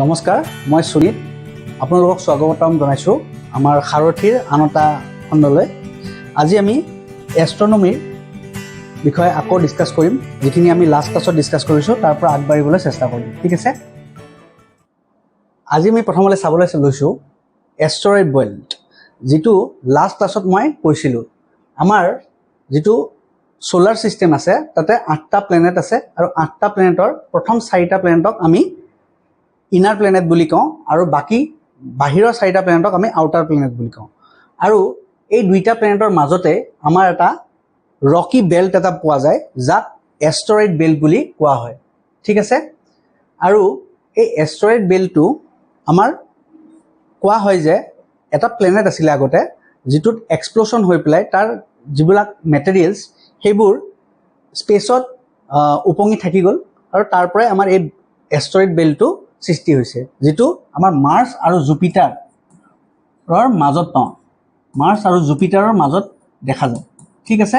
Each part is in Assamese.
নমস্কাৰ, মই সুনীত আপোনালোকক স্বাগতম জনাইছোঁ আমাৰ সাৰথীৰ আনটা খণ্ডলৈ। আজি আমি এষ্ট্ৰনমিৰ বিষয়ে আকৌ ডিছকাছ কৰিম, যিখিনি আমি লাষ্ট ক্লাছত ডিছকাছ কৰিছোঁ তাৰ পৰা আগবাঢ়িবলৈ চেষ্টা কৰিম। ঠিক আছে, আজি আমি প্ৰথমতে চাবলৈ লৈছোঁ এষ্ট্ৰইড বেল্ট, যিটো লাষ্ট ক্লাছত মই কৈছিলোঁ। আমাৰ যিটো সোলাৰ চিষ্টেম আছে তাতে 8টা প্লেনেট আছে আৰু 8টা প্লেনেটৰ প্ৰথম 4টা প্লেনেটক আমি ইনাৰ প্লেনেট বুলি কওঁ আৰু বাকী বাহিৰৰ 4টা প্লেনেটক আমি আউটাৰ প্লেনেট বুলি কওঁ। আৰু এই দুইটা প্লেনেটৰ মাজতে আমাৰ এটা ৰকি বেল্ট এটা পোৱা যায়, যাক এষ্ট্ৰইড বেল্ট বুলি কোৱা হয়। ঠিক আছে, আৰু এই এষ্ট্ৰইড বেল্টটো আমাৰ কোৱা হয় যে এটা প্লেনেট আছিলে আগতে, যিটোত এক্সপ্ল'শ্যন হৈ পেলাই তাৰ যিবিলাক মেটেৰিয়েলছ সেইবোৰ স্পেচত উপঙি থাকি গ'ল আৰু তাৰ পৰাই আমাৰ এই এষ্ট্ৰইড বেল্টটো সৃষ্টি হৈছে, যিটো আমাৰ মাৰ্চ আৰু জুপিটাৰৰ মাজত পাওঁ, মাৰ্চ আৰু জুপিটাৰৰ মাজত দেখা যায়। ঠিক আছে,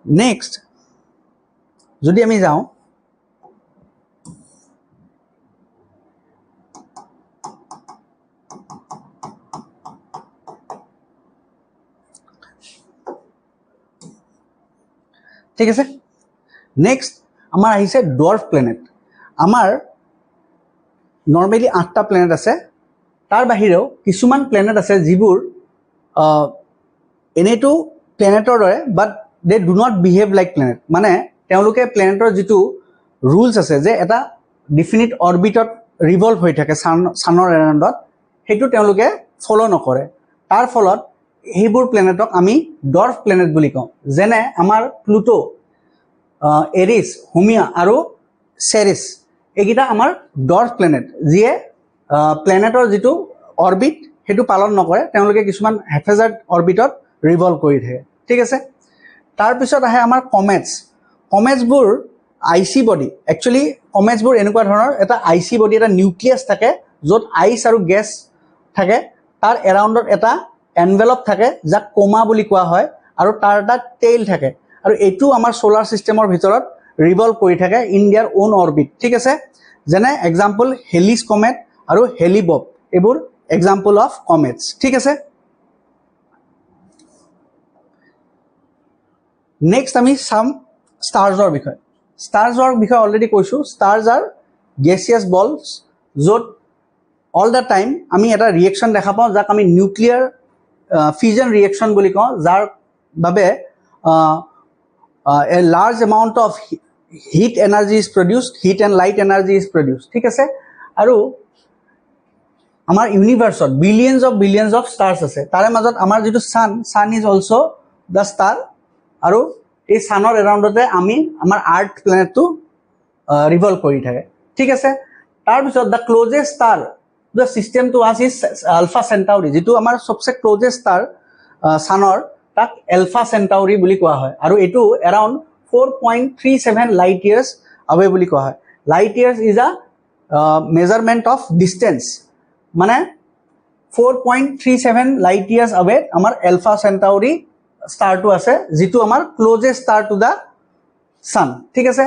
নেক্সট যদি আমি যাওঁ ঠিক আছে, নেক্সট আমাৰ আহিছে ডুৱাৰ্ফ প্লেনেট। আমাৰ নৰ্মেলি 8টা প্লেনেট আছে, তাৰ বাহিৰেও কিছুমান প্লেনেট আছে যিবোৰ এনেইতো প্লেনেটৰ দৰে, but they do not behave like planet. মানে তেওঁলোকে প্লেনেটৰ যিটো ৰুলছ আছে যে এটা ডিফিনিট অৰ্বিটত ৰিভল্ভ হৈ থাকে ছানৰ এৰাউণ্ডত, সেইটো তেওঁলোকে ফ'ল' নকৰে। তাৰ ফলত সেইবোৰ প্লেনেটক আমি ডুৱাৰ্ফ প্লেনেট বুলি কওঁ। যেনে আমাৰ প্লুটো, এৰিছ, হোমিয়া আৰু চেৰিছ, এইকেইটা আমাৰ ডুৱাৰ্ফ প্লেনেট, যিয়ে প্লেনেটৰ যিটো অৰ্বিট সেইটো পালন নকৰে, তেওঁলোকে কিছুমান হেফেজাৰ্ড অৰ্বিটত ৰিভল্ভ কৰি থাকে। ঠিক আছে, তাৰপিছত আহে আমাৰ কমেটছ। কমেটছবোৰ আই চি বডি, একচুৱেলি কমেটছবোৰ এনেকুৱা ধৰণৰ এটা আই চি বডি, এটা নিউক্লিয়াছ থাকে য'ত আইচ আৰু গেছ থাকে, তাৰ এৰাউণ্ডত এটা এনভেলপ থাকে যাক কোমা বুলি কোৱা হয়, আৰু তাৰ এটা টেইল থাকে, আৰু এইটো আমাৰ সোলাৰ চিষ্টেমৰ ভিতৰত ৰিভল্ভ কৰি থাকে ইন দিয়াৰ অ'ন অৰ্বিট। ঠিক আছে, যেনে এক্সাম্পল হেলিছ কমেট আৰু হেলিবব, এইবোৰ এক্সাম্পল অফ কমেটছ। ঠিক আছে, নেক্সট আমি চাম ষ্টাৰ্ছৰ বিষয়ে। ষ্টাৰ্ছৰ বিষয়ে অলৰেডি কৈছোঁ। ষ্টাৰ্ছ আৰ গেছিয়াছ বলছ, য'ত অল দ্য টাইম আমি এটা ৰিয়েকশ্যন দেখা পাওঁ যাক আমি নিউক্লিয়াৰ ফিউজন ৰিয়েকশ্যন বুলি কওঁ, যাৰ বাবে a large amount of heat energy is produced, heat and light energy is produced. ঠিক আছে, আৰু আমাৰ ইউনিভাৰ্চত বিলিয়নছ অফ ষ্টাৰ্ছ আছে, তাৰে মাজত আমাৰ যিটো sun is also' the star, আৰু এই ছানৰ এৰাউণ্ডতে আমাৰ আৰ্থ প্লেনেটটো ৰিভল্ভ কৰি থাকে। ঠিক আছে, তাৰপিছত the closest star the system to us is Alpha Centauri, যিটো আমাৰ চবচে ক্ল'জেষ্ট ষ্টাৰ ছানৰ, তাক এলফা চেণ্টাউৰি বুলি কোৱা হয়, আৰু এইটো এৰাউণ্ড 4.37 লাইট ইয়াৰ্ছ আৱে বুলি কোৱা হয়। Light years is a measurement of distance, মানে 4.37 লাইট ইয়াৰ্ছ আৱে আমাৰ এলফা চেণ্টাউৰি ষ্টাৰটো আছে, যিটো আমাৰ closest star to the sun. ঠিক আছে,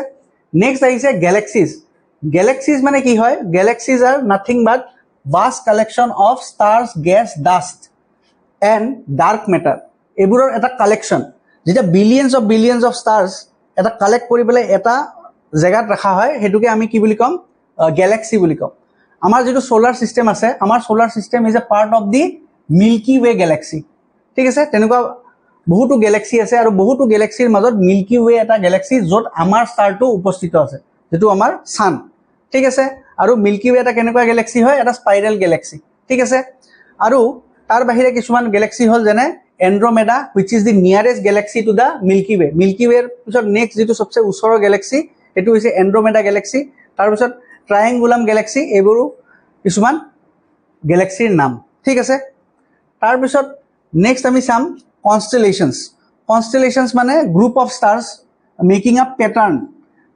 নেক্সট আহিছে গেলেক্সিজ। গেলেক্সিজ মানে কি হয়? Galaxies are nothing but vast collection of stars, gas, dust and dark matter, এইবোৰৰ এটা কালেকশ্যন। যেতিয়া বিলিয়নছ অফ ষ্টাৰ্ছ এটা কালেক্ট কৰি পেলাই এটা জেগাত ৰখা হয়, সেইটোকে আমি কি বুলি ক'ম? গেলেক্সি বুলি ক'ম। আমাৰ যিটো সোলাৰ চিষ্টেম আছে, আমাৰ solar system is a part of the Milky Way galaxy. ঠিক আছে, তেনেকুৱা বহুতো গেলেক্সি আছে, আৰু বহুতো গেলেক্সিৰ মাজত মিল্কি ৱে এটা গেলেক্সি, য'ত আমাৰ ষ্টাৰটো উপস্থিত আছে, যিটো আমাৰ ছান। ঠিক আছে, আৰু মিল্কি ৱে এটা কেনেকুৱা গেলেক্সি হয়? এটা স্পাইৰেল গেলেক্সি। ঠিক আছে, আৰু তাৰ বাহিৰে কিছুমান গেলেক্সি হ'ল যেনে Andromeda, which is the nearest galaxy to the milky way. Milky ৱেৰ পিছত নেক্সট যিটো চবচে ওচৰৰ গেলেক্সি, সেইটো হৈছে এণ্ড্ৰমেডা গেলেক্সি। তাৰপিছত ট্ৰায়েংগুলাম গেলেক্সি, এইবোৰো কিছুমান গেলেক্সিৰ নাম। ঠিক আছে, তাৰপিছত নেক্সট আমি চাম কনষ্টেলেশ্যনছ। কনষ্টেলেশ্যনছ মানে গ্ৰুপ অফ ষ্টাৰ্ছ মেকিং আ পেটাৰ্ণ,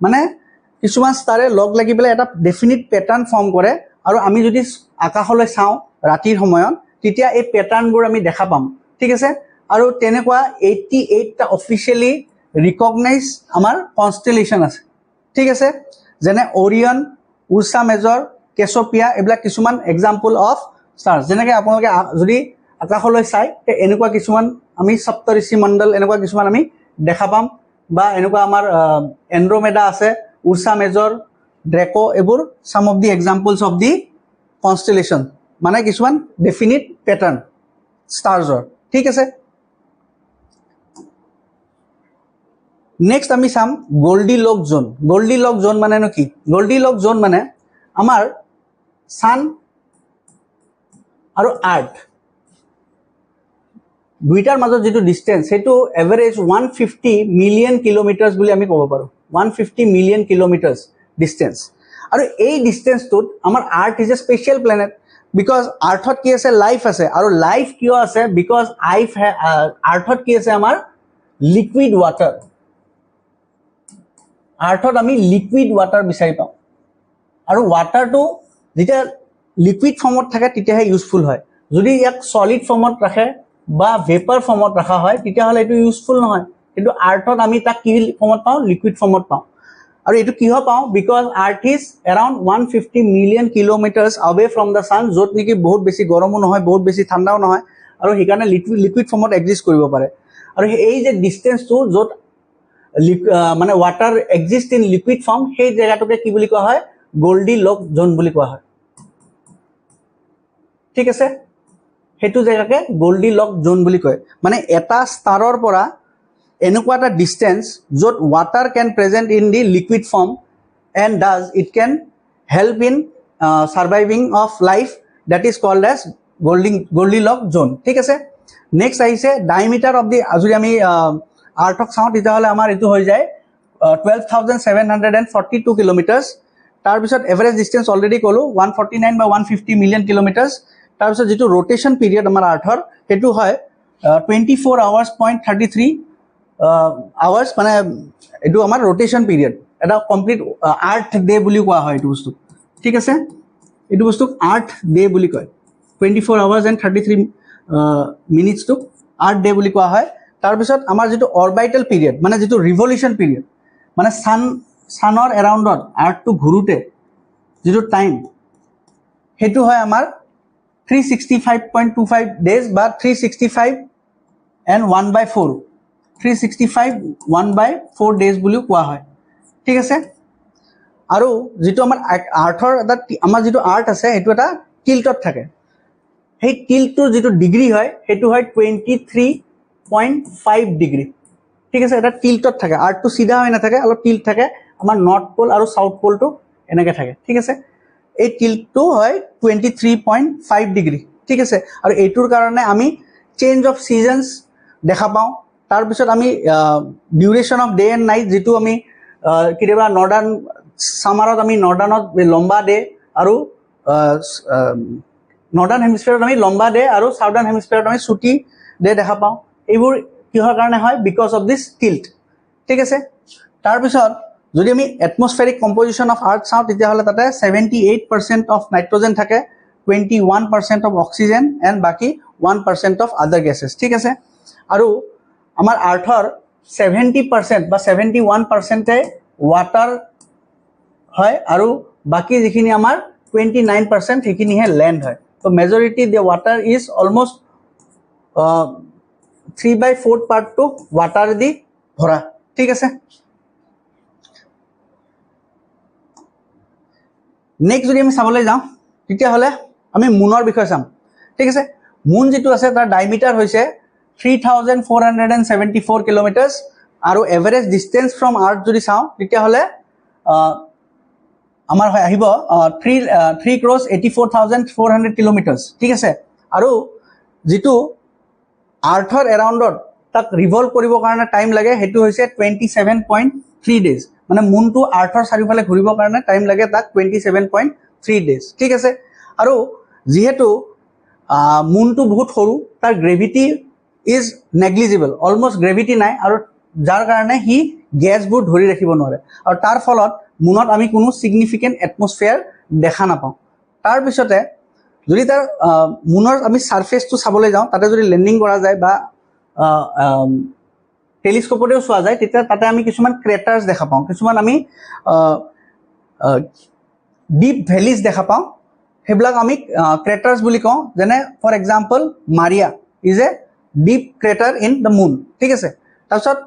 মানে কিছুমান ষ্টাৰে লগ লাগি পেলাই এটা ডেফিনিট পেটাৰ্ণ ফৰ্ম কৰে, আৰু আমি যদি আকাশলৈ চাওঁ ৰাতিৰ সময়ত, তেতিয়া এই পেটাৰ্ণবোৰ আমি দেখা পাম। ঠিক আছে, আৰু তেনেকুৱা 88টা অফিচিয়েলি ৰিকগনাইজ আমাৰ কনষ্টেলেশ্যন আছে। ঠিক আছে, যেনে অৰিয়ন, উৰ্ছা মেজৰ, কেছপিয়া, এইবিলাক কিছুমান এক্সাম্পল অফ ষ্টাৰ্ছ। যেনেকৈ আপোনালোকে যদি আকাশলৈ চাই এনেকুৱা কিছুমান আমি সপ্তঋষি মণ্ডল এনেকুৱা কিছুমান আমি দেখা পাম, বা এনেকুৱা আমাৰ এণ্ড্ৰমেডা আছে, উৰ্ছা মেজৰ, ড্ৰেকো, এইবোৰ some of the examples of the constellation, মানে কিছুমান ডেফিনিট পেটাৰ্ণ ষ্টাৰ্ছৰ। ঠিক আছে, নেক্সট আমি চাম গোল্ডিলক জোন। গোল্ডিলক জোন মানেনো কি? গোল্ডিলক জোন মানে আমাৰ সান আৰু আৰ্থ দুইটাৰ মাজত যিটো ডিষ্টেঞ্চ সেইটো এভাৰেজ 150 মিলিয়ন কিলোমিটাৰ্ছ বুলি আমি ক'ব পাৰোঁ। 150 মিলিয়ন কিলোমিটাৰ্ছ ডিষ্টেঞ্চ। আৰু এই ডিষ্টেঞ্চটোত আমাৰ earth is a special planet, because আৰ্থত কি আছে? লাইফ আছে। আৰু লাইফ কিয় আছে? বিকজ আৰ্থত কি আছে? আমাৰ লিকুইড ৱাটাৰ। আৰ্থত আমি লিকুইড ৱাটাৰ বিচাৰি পাওঁ, আৰু ৱাটাৰটো যেতিয়া লিকুইড ফৰ্মত থাকে তেতিয়াহে ইউজফুল হয়। যদি ইয়াক সলিড ফৰ্মত ৰাখে বা ভেপাৰ ফৰ্মত ৰখা হয় তেতিয়াহ'লে এইটো ইউজফুল নহয়। কিন্তু আৰ্থত আমি তাক কি ফৰ্মত পাওঁ? লিকুইড ফৰ্মত পাওঁ। আৰু এইটো কিয় পাওঁ? Because earth is around 150 million kilometres আৱে ফ্ৰম দ্য ছান, য'ত নেকি বহুত বেছি গৰমো নহয়, বহুত বেছি ঠাণ্ডাও নহয়, আৰু সেইকাৰণে লিকুইড ফৰ্মত এক্সিষ্ট কৰিব পাৰে। আৰু এই যে ডিষ্টেঞ্চটো য'ত মানে water exist in liquid form, সেই জেগাটোকে কি বুলি কোৱা হয়? গোল্ডিলক জোন বুলি কোৱা হয়। ঠিক আছে, সেইটো জেগাকে গোল্ডিলক জোন বুলি কয়। মানে এটা ষ্টাৰৰ পৰা এনেকুৱা এটা ডিষ্টেঞ্চ য'ত water can present in the liquid form and does it can help in surviving of life, that is called as Goldilock zone. ঠিক আছে, নেক্সট আহিছে ডায়মিটাৰ অফ দি। যদি আমি আৰ্থক চাওঁ তেতিয়াহ'লে আমাৰ এইটো হৈ যায় 12,742 কিলোমিটাৰ্ছ। তাৰপিছত এভাৰেজ ডিষ্টেঞ্চ অলৰেডি ক'লোঁ 149 বা 150 মিলিয়ন কিলোমিটাৰ্ছ। তাৰপিছত যিটো ৰোটেশ্যন পিৰিয়ড আমাৰ আৰ্থৰ সেইটো হয় 24 hours 0.33 আৱাৰ্ছ, মানে এইটো আমাৰ ৰোটেশ্যন পিৰিয়ড। এটা কমপ্লিট আৰ্থ ডে বুলি কোৱা হয় এইটো বস্তু। ঠিক আছে, এইটো বস্তুক আৰ্থ ডে বুলি কয়। 24 hours and 33 মিনিটছটোক আৰ্থ ডে বুলি কোৱা হয়। তাৰপিছত আমাৰ যিটো অৰবাইটেল পিৰিয়ড, মানে যিটো ৰিভলিউশ্যন পিৰিয়ড, মানে ছানৰ এৰাউণ্ডত আৰ্থটো ঘূৰোতে যিটো টাইম, সেইটো হয় আমাৰ 365.25 ডেজ বা 365 and 1/4, 365 1/4 ডেজ বুলিও কোৱা হয়। ঠিক আছে, আৰু যিটো আমাৰ আৰ্থৰ এটা আমাৰ যিটো আৰ্থ আছে সেইটো এটা টিল্টত থাকে। সেই টিল্টটোৰ যিটো ডিগ্ৰী হয় সেইটো হয় 23.5 ডিগ্ৰী। ঠিক আছে, এটা টিল্টত থাকে। আৰ্থটো চিধা হৈ নাথাকে, অলপ টিল্ট থাকে। আমাৰ নৰ্থ পল আৰু চাউথ পলটো এনেকৈ থাকে। ঠিক আছে, এই টিল্টটো হয় 23.5 ডিগ্ৰী। ঠিক আছে, আৰু এইটোৰ কাৰণে আমি চেঞ্জ অফ ছিজনছ দেখা পাওঁ। তাৰপিছত আমি duration off day and night, যিটো আমি কেতিয়াবা নৰ্ডাৰ্ণ ছামাৰত আমি নৰ্ডাৰ্ণত লম্বা ডে আৰু নৰ্ডাৰ্ণ হেমিস্ফিয়াৰত আমি লম্বা ডে আৰু ছাউদাৰ্ণ হেমিস্ফিয়াৰত আমি ছুটি ডে দেখা পাওঁ। এইবোৰ কিহৰ কাৰণে হয়? Because of this tilt. ঠিক আছে, তাৰপিছত যদি আমি এটমছফেৰিক কম্পজিশ্যন অফ আৰ্থ চাওঁ তেতিয়াহ'লে তাতে 78% অফ নাইট্ৰজেন থাকে, 21% অফ অক্সিজেন এণ্ড বাকী 1% অফ আদাৰ গেছেছ। ঠিক আছে, আৰু আমাৰ আৰ্থৰ 70% বা 71%ই ৱাটাৰ হয়, আৰু বাকী যিখিনি আমাৰ 29% সেইখিনিহে লেণ্ড হয়। তো majority the water is almost 3/4 পাৰ্টটো ৱাটাৰ দি ভৰা। ঠিক আছে, নেক্সট যদি আমি চাবলৈ যাওঁ তেতিয়াহ'লে আমি মুনৰ বিষয়ে চাম। ঠিক আছে, মুন যিটো আছে তাৰ ডায়মিটাৰ হৈছে 3,474 কিলোমিটাৰ্ছ, আৰু এভাৰেজ ডিষ্টেঞ্চ ফ্ৰম আৰ্থ যদি চাওঁ তেতিয়াহ'লে আমাৰ আহিব 3,84,400 কিলোমিটাৰ্ছ। ঠিক আছে, আৰু যিটো আৰ্থৰ এৰাউণ্ডত তাক ৰিভল্ভ কৰিবৰ কাৰণে টাইম লাগে সেইটো হৈছে 27.3 ডেজ। মানে মুনটো আৰ্থৰ চাৰিওফালে ঘূৰিবৰ কাৰণে টাইম লাগে তাক 27.3 ডেজ। ঠিক আছে, আৰু যিহেতু মুনটো বহুত সৰু, তাৰ gravity is negligible, almost gravity নাই, আৰু যাৰ কাৰণে সি গেছবোৰ ধৰি ৰাখিব নোৱাৰে, আৰু তাৰ ফলত মুনত আমি কোনো ছিগনিফিকেণ্ট এটমছফিয়াৰ দেখা নাপাওঁ। তাৰপিছতে যদি তাৰ মুনৰ আমি ছাৰফেচটো চাবলৈ যাওঁ, তাতে যদি লেণ্ডিং কৰা যায় বা টেলিস্কোপতেও চোৱা যায় তেতিয়া তাতে আমি কিছুমান ক্ৰেটাৰ্ছ দেখা পাওঁ, কিছুমান আমি ডিপ ভেলিজ দেখা পাওঁ সেইবিলাক আমি ক্ৰেটাৰ্ছ বুলি কওঁ যেনে for example maria is a deep crater in the moon ঠিক আছে তাৰপিছত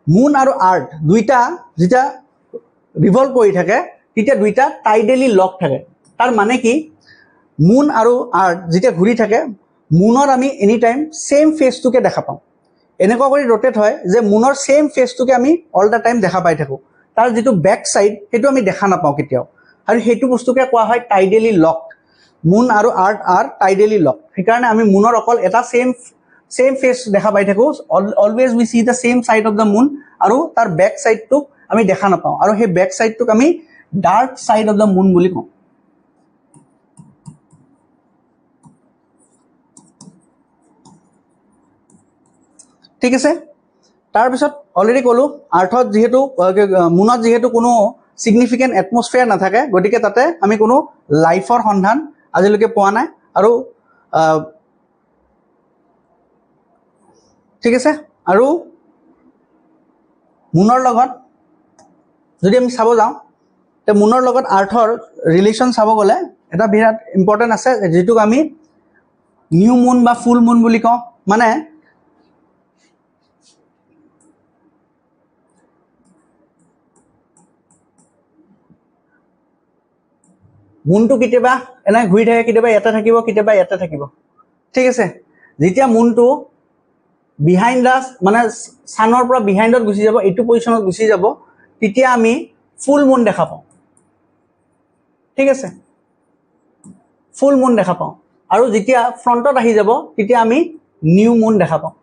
মুন আৰু আৰ্থ দুইটা যেতিয়া ৰিভল্ভ কৰি থাকে তেতিয়া দুইটা টাইডেলি লক থাকে তাৰ মানে কি মুন আৰু আৰ্থ যেতিয়া ঘূৰি থাকে মুনৰ আমি এনি টাইম সেম ফেজটোকে দেখা পাওঁ এনেকুৱা কৰি ৰোটেট হয় যে মুনৰ সেম ফেজটোকে আমি অল দ্য টাইম দেখা পাই থাকোঁ তাৰ যিটো বেক সাইড সেইটো আমি দেখা নাপাওঁ কেতিয়াও আৰু সেইটো বস্তুকে কোৱা হয় টাইডেলি লক মুন আৰু আৰ্থ আৰ টাইডেলি লক সেইকাৰণে আমি মুনৰ অকল এটা সেম ফেজ দেখা পাই থাকোঁ always we see the same side of the moon আৰু তাৰ বেক সাইডটোক আমি দেখা নাপাওঁ আৰু সেই বেক সাইডটোক আমি ডাৰ্ক সাইড অফ দ্য মুন বুলি কওঁ ঠিক আছে তাৰপিছত অলৰেডি ক'লোঁ আৰ্থত যিহেতু মুনত যিহেতু কোনো ছিগনিফিকেণ্ট এটমছফিয়াৰ নাথাকে গতিকে তাতে আমি কোনো লাইফৰ সন্ধান আজিলৈকে পোৱা নাই আৰু ঠিক আছে আৰু মুনৰ লগত যদি আমি চাব যাওঁ তে মুনৰ লগত আৰ্থৰ ৰিলেশ্যন চাব গ'লে এটা বিৰাট ইম্পৰ্টেণ্ট আছে যিটোক আমি নিউ মুন বা ফুল মুন বুলি কওঁ মানে মুনটো কেতিয়াবা এনে ঘূৰি থাকে কেতিয়াবা ইয়াতে থাকিব কেতিয়াবা ইয়াতে থাকিব ঠিক আছে যেতিয়া মুনটো বিহাইণ্ড দাস মানে ছানৰ পৰা বিহাইণ্ডত গুচি যাব এইটো পজিশ্যনত গুচি যাব তেতিয়া আমি ফুল মুন দেখা পাওঁ ঠিক আছে ফুল মুন দেখা পাওঁ আৰু যেতিয়া ফ্ৰণ্টত আহি যাব তেতিয়া আমি নিউ মুন দেখা পাওঁ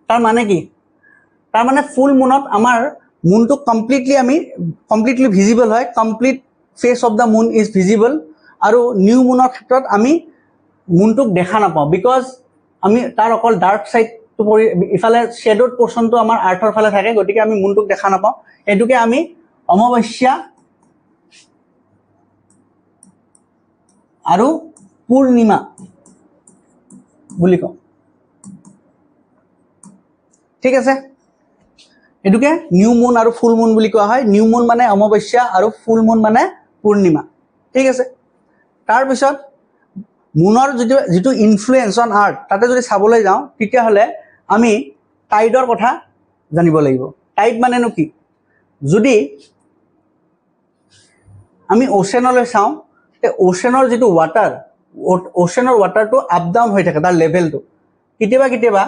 তাৰ মানে কি তাৰ মানে ফুল মুনত আমাৰ মুনটো কমপ্লিটলি ভিজিবল হয় complete face of the moon is visible আৰু নিউ মুনৰ ক্ষেত্ৰত আমি মুনটোক দেখা নাপাওঁ বিকজ আমি তাৰ অকল ডাৰ্ক সাইডটো পৰি ইফালে শ্বেডৰ পোৰ্চনটো আমাৰ আৰ্থৰ ফালে থাকে গতিকে আমি মুনটোক দেখা নাপাওঁ এইটোকে আমি অমাৱস্যা আৰু পূৰ্ণিমা বুলি কওঁ ঠিক আছে এটুকে নিউ মুন আৰু ফুল মুন বুলি কোৱা হয় নিউ মুন মানে অমাৱস্যা আৰু ফুল মুন মানে পূৰ্ণিমা ঠিক আছে তাৰপিছত মুনৰ যিটো ইনফ্লুৱেঞ্চ অন আৰ্থ তাতে যদি চাবলৈ যাওঁ তেতিয়াহ'লে আমি টাইডৰ কথা জানিব লাগিব টাইড মানেনো কি যদি আমি অ'চেনলৈ চাওঁ তে অ'চেনৰ যিটো অ'চেনৰ ৱাটাৰটো আপ ডাউন হৈ থাকে তাৰ লেভেলটো কেতিয়াবা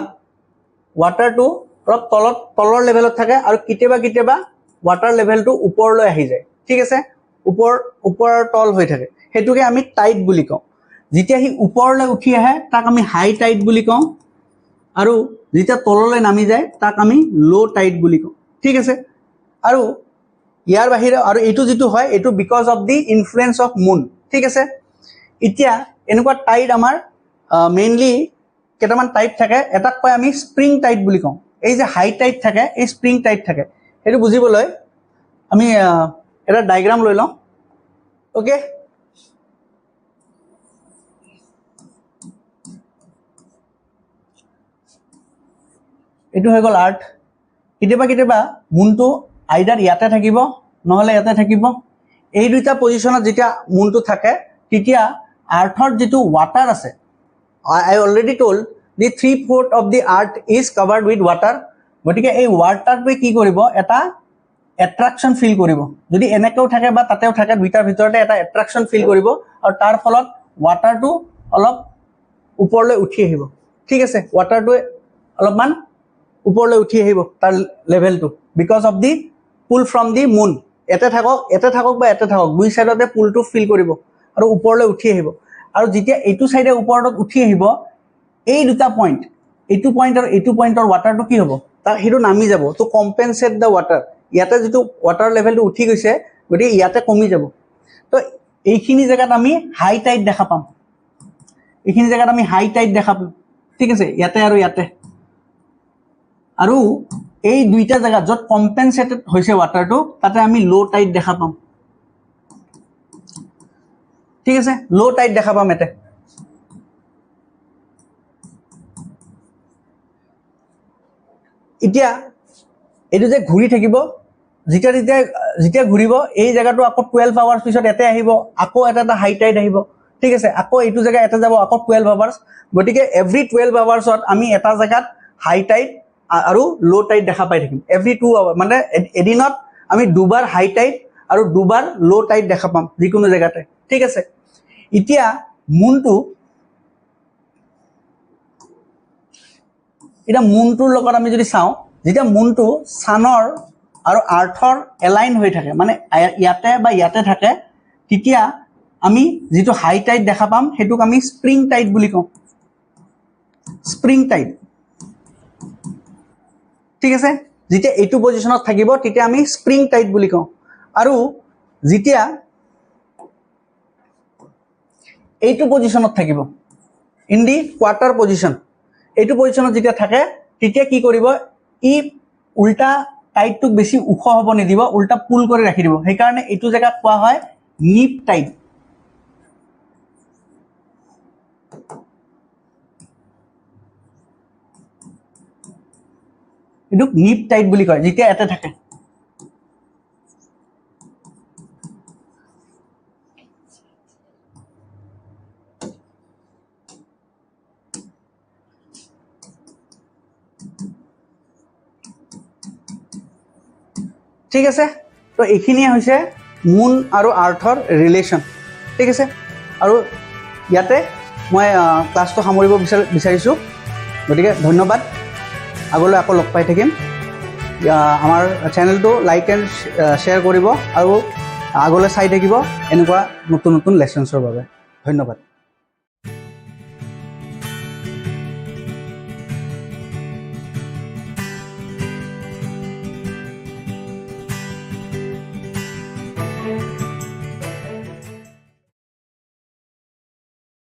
ৱাটাৰটো অলপ তলৰ লেভেলত থাকে আৰু কেতিয়াবা ৱাটাৰ লেভেলটো ওপৰলৈ আহি যায় ঠিক আছে ওপৰৰ তল হৈ থাকে সেইটোকে আমি টাইড বুলি কওঁ যেতিয়া সি ওপৰলৈ উঠি আহে তাক আমি হাই টাইড বুলি কওঁ আৰু যেতিয়া তললৈ নামি যায় তাক আমি ল' টাইড বুলি কওঁ ঠিক আছে আৰু ইয়াৰ বাহিৰে আৰু এইটো যিটো হয় এইটো because of the influence of moon ঠিক আছে এতিয়া এনেকুৱা টাইড আমাৰ মেইনলি কেইটামান টাইপ থাকে এটাক কয় আমি স্প্ৰিং টাইড বুলি কওঁ এই যে হাই টাইড থাকে এই স্প্ৰিং টাইড থাকে সেইটো বুজিবলৈ আমি এটা ডায়েগ্ৰাম লৈ লওঁ ওকে এইটো হৈ গ'ল আৰ্থ কেতিয়াবা মুনটো আইদাৰ ইয়াতে থাকিব নহ'লে ইয়াতে থাকিব এই দুইটা পজিশ্যনত যেতিয়া মুনটো থাকে তেতিয়া আৰ্থৰ যিটো ৱাটাৰ আছে I already told the 3/4 of the earth is covered with water গতিকে এই ৱাটাৰটোৱে কি কৰিব এটা এট্ৰাকশ্যন ফিল কৰিব যদি এনেকৈও থাকে বা তাতেও থাকে দুইটাৰ ভিতৰতে এটা এট্ৰাকশ্যন ফিল কৰিব আৰু তাৰ ফলত ৱাটাৰটো অলপ ওপৰলৈ উঠি আহিব ঠিক আছে ৱাটাৰটোৱে অলপমান ওপৰলৈ উঠি আহিব তাৰ লেভেলটো because of the pull from the moon এতে থাকক বা এতে থাকক দুই চাইডতে পুলটো ফিল কৰিব আৰু ওপৰলৈ উঠি আহিব আৰু যেতিয়া এইটো চাইডে ওপৰত উঠি আহিব এই দুটা পইণ্ট এইটো পইণ্ট আৰু এইটো পইণ্টৰ ৱাটাৰটো কি হ'ব তাৰ সেইটো নামি যাব টু কম্পেনচেট দ্য ৱাটাৰ ইয়াতে যিটো ৱাটাৰ লেভেলটো উঠি গৈছে গতিকে ইয়াতে কমি যাব তো এইখিনি জেগাত আমি হাই টাইড দেখা পাম এইখিনি জেগাত আমি হাই টাইড দেখা পাম ঠিক আছে ইয়াতে আৰু ইয়াতে আৰু এই দুইটা জেগাত য'ত কম্পেনচেটেড হৈছে ৱাটাৰটো তাতে আমি ল' টাইড দেখা পাম ঠিক আছে ল' টাইড দেখা পাম ইয়াতে এতিয়া এইটো যে ঘূৰি থাকিব যেতিয়া যেতিয়া যেতিয়া ঘূৰিব এই জেগাটো আকৌ 12 আৱাৰ্ছ পিছত ইয়াতে আহিব, আকৌ এটা হাই টাইড আহিব, ঠিক আছে, আকৌ এইটো জেগা এটা যাব, আকৌ 12 আৱাৰ্ছ। গতিকে এভৰি 12 আৱাৰ্ছত আমি এটা জেগাত হাই টাইড আৰু ল' টাইড দেখা পাই থাকিম। এভৰি 2 আৱাৰ মানে এদিনত আমি দুবাৰ হাই টাইড আৰু দুবাৰ ল' টাইড দেখা পাম যিকোনো জেগাতে, ঠিক আছে। এতিয়া মুনটোৰ লগত আমি যদি চাওঁ, যেতিয়া মুনটো ছানৰ আৰু আৰ্থৰ এলাইন হৈ থাকে, মানে ইয়াতে বা ইয়াতে থাকে, তেতিয়া আমি যিটো হাই টাইড দেখা পাম সেইটোক আমি স্প্ৰিং টাইড বুলি কওঁ, স্প্ৰিং টাইড, ঠিক আছে। যেতিয়া এইটো পজিশ্যনত থাকিব তেতিয়া আমি স্প্ৰিং টাইড বুলি কওঁ। আৰু যেতিয়া এইটো পজিশ্যনত থাকিব, ইন দি কোৱাৰ্টাৰ পজিশ্যন, এইটো পজিশ্যনত যেতিয়া থাকে তেতিয়া কি কৰিব, ই উল্টা টাইডটোক বেছি ওখ হ'ব নিদিব, উল্টা পুল কৰি ৰাখি দিব। সেইকাৰণে এইটো জেগাত কোৱা হয় নিপ টাইড। এইটোক নিপ টাইড বুলি কয় যেতিয়া ইয়াতে থাকে। ঠিক আছে, তো এইখিনিয়ে হৈছে মুন আৰু আৰ্থৰ ৰিলেশ্যন, ঠিক আছে। আৰু ইয়াতে মই ক্লাছটো সামৰিব বিচাৰিছোঁ। গতিকে ধন্যবাদ, আগলৈ আকৌ লগ পাই থাকিম। আমাৰ চেনেলটো লাইক এণ্ড শ্বেয়াৰ কৰিব আৰু আগলৈ চাই থাকিব এনেকুৱা নতুন নতুন লেচনছৰ বাবে। ধন্যবাদ।